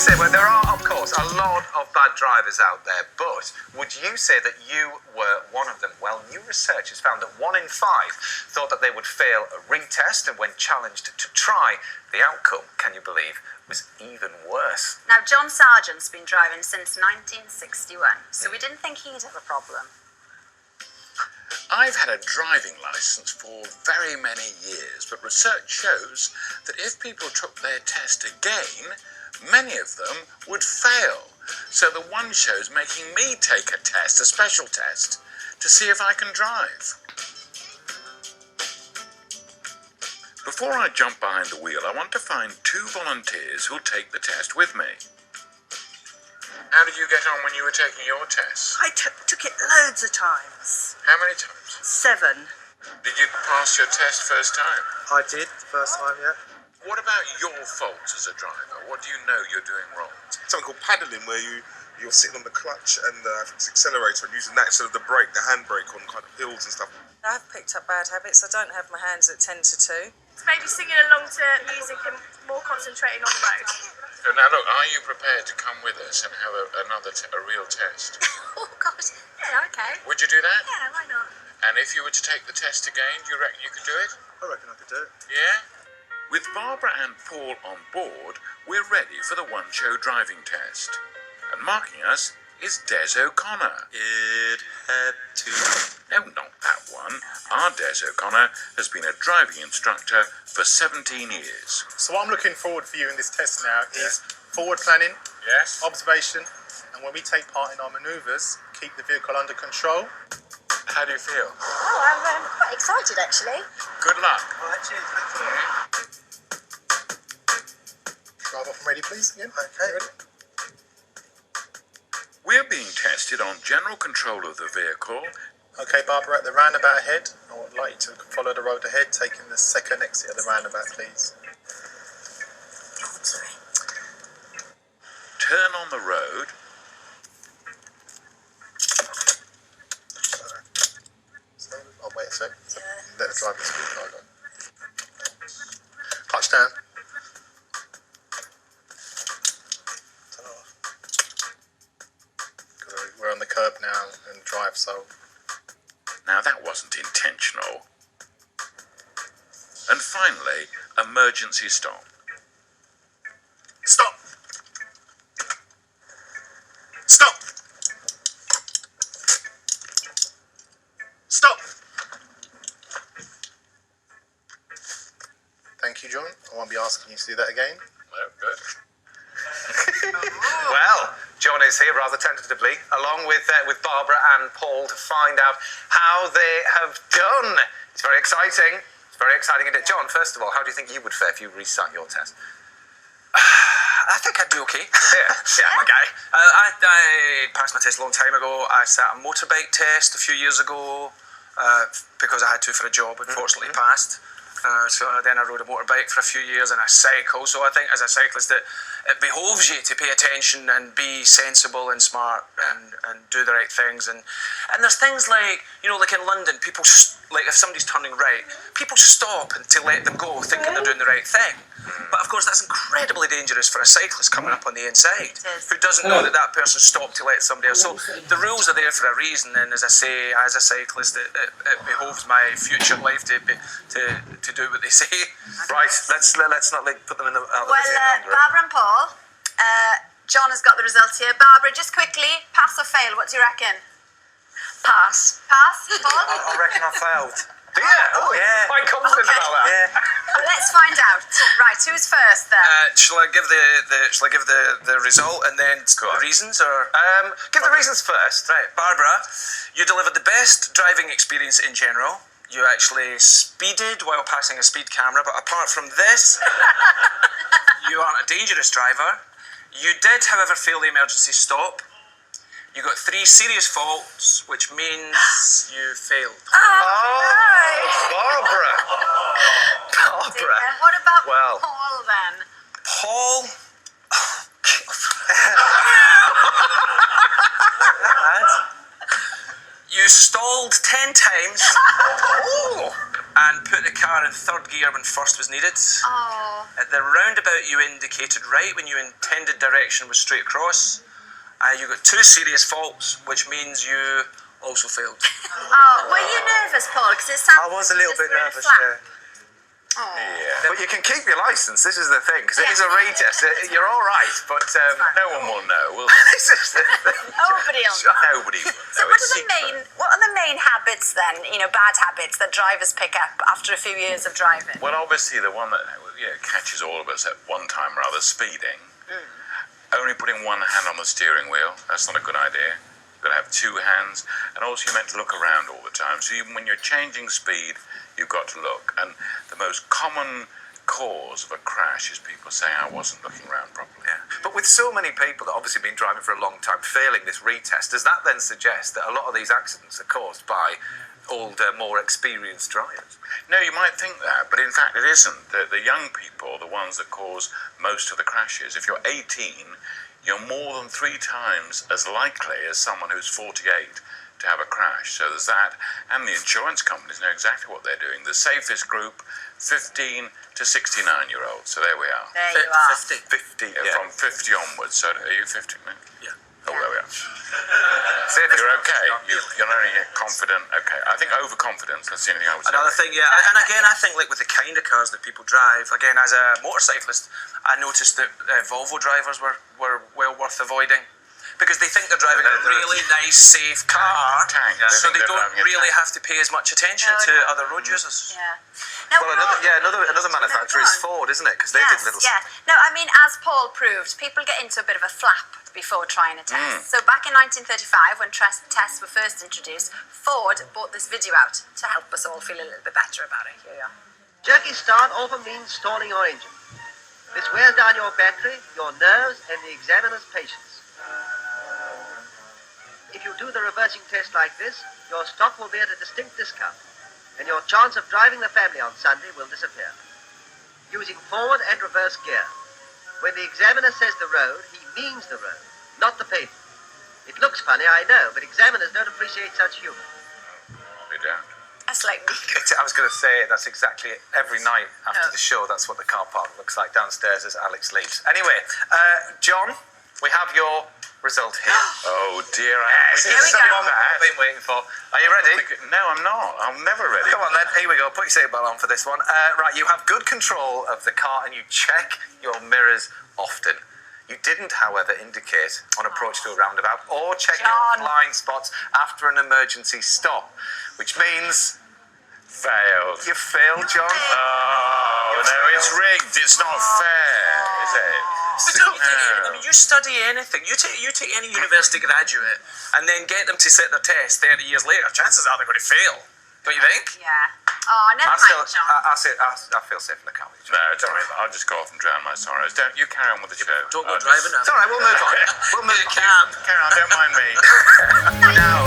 say, well, there are, of course, a lot of bad drivers out there, but would you say that you were one of them? Well, new research has found that 1 in 5 thought that they would fail a retest, and when challenged to try, the outcome, can you believe, was even worse. Now, John Sargent's been driving since 1961, so we didn't think he'd have a problem. I've had a driving licence for very many years, but research shows that if people took their test again, many of them would fail. So the one show's making me take a test, a special test, to see if I can drive. Before I jump behind the wheel, I want to find 2 volunteers who'll take the test with me. How did you get on when you were taking your test? I took it loads of times. How many times? 7. Did you pass your test first time? I did the first time, yeah. What about your faults as a driver? What do you know you're doing wrong? Something called paddling, where you're sitting on the clutch and the accelerator and using that instead of the brake, the handbrake on kind of hills and stuff. I've picked up bad habits. I don't have my hands at 10 to 2. Maybe singing along to music and more concentrating on the road. Now look, are you prepared to come with us and have a real test? Oh, God. Yeah, okay. Would you do that? Yeah, why not? And if you were to take the test again, do you reckon you could do it? I reckon I could do it. Yeah? With Barbara and Paul on board, we're ready for the one-show driving test. And marking us is Des O'Connor. It had to... No, not that one. Our Des O'Connor has been a driving instructor for 17 years. So what I'm looking forward for you in this test now is forward planning, Yes? observation, and when we take part in our manoeuvres, keep the vehicle under control. How do you feel? Oh, I'm quite excited, actually. Good luck. All right, cheers. Thank you. Drive off and ready, please, again. Okay. Ready? We're being tested on general control of the vehicle. Okay, Barbara, at the roundabout ahead, I would like you to follow the road ahead, taking the second exit at the roundabout, please. Oh, I'm sorry. Turn on the road. Oh, wait a sec. Let the driver speak. Hold on. Clutch down. Turn it off. 'Cause we're on the curb now and drive, so... Now that wasn't intentional. And finally, emergency stop. Stop! Stop! Stop! Thank you, John. I won't be asking you to do that again. Oh, good. Well, John is here rather tentatively, along with Barbara and Paul, to find out how they have done. It's very exciting. It's very exciting indeed. John, first of all, how do you think you would fare if you restart your test? I think I'd do okay. Yeah. Okay. I passed my test a long time ago. I sat a motorbike test a few years ago because I had to for a job. Unfortunately, passed. So then I rode a motorbike for a few years and I cycle. So I think as a cyclist it behoves you to pay attention and be sensible and smart and do the right things. And there's things like, like in London, people, like if somebody's turning right, people stop and to let them go thinking they're doing the right thing. But of course that's incredibly dangerous for a cyclist coming up on the inside who doesn't know that person stopped to let somebody else. So the rules are there for a reason, and as I say, as a cyclist, it behoves my future life to do what they say. Right, let's not put them in the... Barbara and Paul, John has got the results here. Barbara, just quickly, pass or fail, what do you reckon? Pass. Pass, Paul? I reckon I failed. Yeah, yeah. quite confident about that. Yeah. Let's find out. Right, who's first then? Shall I give the result and then the reasons, or Give the reasons first. right? Barbara, you delivered the best driving experience in general. You actually speeded while passing a speed camera, but apart from this, you aren't a dangerous driver. You did, however, fail the emergency stop. You got 3 serious faults, which means you failed. Barbara. Barbara. What about Well. Paul then? Paul, you stalled 10 times. Oh. and put the car in third gear when first was needed. Oh. At the roundabout you indicated right when you intended direction was straight across. You got 2 serious faults, which means you also failed. Oh, were you nervous, Paul? Because it sounds. I was a little just bit threw in a nervous, flap. yeah. Oh. Yeah. But you can keep your license. This is the thing, because it is a retest. You're all right, but No one will know, will this is the thing. Nobody will know. Nobody will So know. what It's are the secret. main? What are the main habits then? Bad habits that drivers pick up after a few years of driving. Well, obviously, the one that catches all of us at one time or other, speeding. Only putting one hand on the steering wheel, that's not a good idea. You've got to have 2 hands, and also you're meant to look around all the time. So even when you're changing speed, you've got to look. And the most common cause of a crash is people saying, I wasn't looking around properly. Yeah. But with so many people that obviously been driving for a long time failing this retest, does that then suggest that a lot of these accidents are caused by older, more experienced drivers? No, you might think that, but in fact it isn't. The young people are the ones that cause most of the crashes. If you're 18, you're more than 3 times as likely as someone who's 48 to have a crash. So there's that, and the insurance companies know exactly what they're doing. The safest group, 15 to 69-year-olds. So there we are. There you are. 50, Yeah, from 50 onwards. So are you 50? No? Yeah. Oh, there we are. Safest You're group, okay. 50. You're only confident. Okay. I think overconfidence. That's the only thing I would say. Another thing, yeah, and again, I think like with the kind of cars that people drive, again, as a motorcyclist, I noticed that Volvo drivers were well worth avoiding because they think they're driving a really nice, safe car, Tank. so They think they they're don't driving a really tank. have to pay as much attention to other road users. Yeah. Now, Well, another manufacturer is Ford, isn't it? Because they did little. Yeah. No, I mean, as Paul proved, people get into a bit of a flap before trying a test. So back in 1935, when tests were first introduced, Ford brought this video out to help us all feel a little bit better about it. Here you are. Jerky start often means stalling your engine. This wears down your battery, your nerves, and the examiner's patience. If you do the reversing test like this, your stock will be at a distinct discount, and your chance of driving the family on Sunday will disappear. Using forward and reverse gear. When the examiner says the road, he means the road, not the pavement. It looks funny, I know, but examiners don't appreciate such humor. They don't. That's like me. I was going to say that's exactly it. Every night after the show, that's what the car park looks like downstairs as Alex leaves. Anyway, John, we have your result here. Oh dear, This Here is we the go. moment I've been waiting for. Are you ready? No, I'm not. I'm never ready. Come on then, here we go. Put your seatbelt on for this one. Right, you have good control of the car and you check your mirrors often. You didn't, however, indicate on approach to a roundabout or check your John. blind spots after an emergency stop, which means Failed. you failed, John. Oh, no, it's rigged. It's not fair, is it? But don't you think, I mean, you study anything, you take any university graduate and then get them to sit their test 30 years later, chances are they're going to fail. Don't you think? Yeah. Oh, never mind, John. I feel safe in the car with you. No, don't worry. I'll just go off and drown my sorrows. Don't you carry on with the show. Don't go I'll driving just- now. It's all right, we'll move on. We'll move on. Carry on, don't mind me. Now,